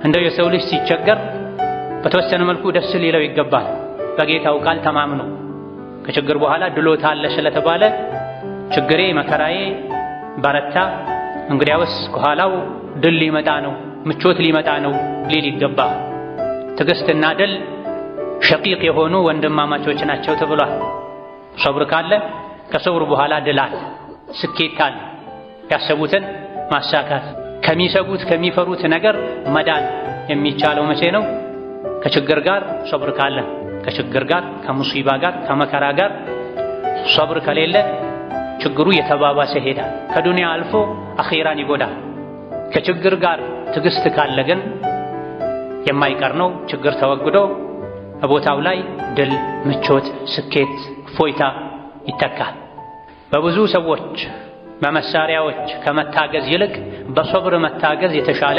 እንደው የሰው ልጅ ሲቸገር በተወሰነ መልኩ ደስ ሊለው ይገባል። በጌታው ቃል ተማምኖ ከችግር በኋላ ድሎት አለ ስለተባለ ችግሬ መከራዬ በረታ እንግዲያውስ ከኋላው ድል ሊመጣ ነው ምቾት ሊመጣ ነው ሊል ይገባል። ትዕግስትና ድል ሸቂቅ የሆኑ ወንድማማቾች ናቸው ተብሏል። ሶብር ካለ ከሶብር በኋላ ድል አለ፣ ስኬት አለ። ያሰቡትን ማሳካት ከሚሰጉት ከሚፈሩት ነገር መዳን የሚቻለው መቼ ነው? ከችግር ጋር ሶብር ካለ። ከችግር ጋር ከሙሲባ ጋር ከመከራ ጋር ሶብር ከሌለ ችግሩ የተባባሰ ይሄዳል። ከዱንያ አልፎ አኺራን ይጎዳል። ከችግር ጋር ትዕግስት ካለ ግን የማይቀር ነው። ችግር ተወግዶ በቦታው ላይ ድል፣ ምቾት፣ ስኬት፣ ፎይታ ይተካል። በብዙ ሰዎች በመሳሪያዎች ከመታገዝ ይልቅ በሶብር መታገዝ የተሻለ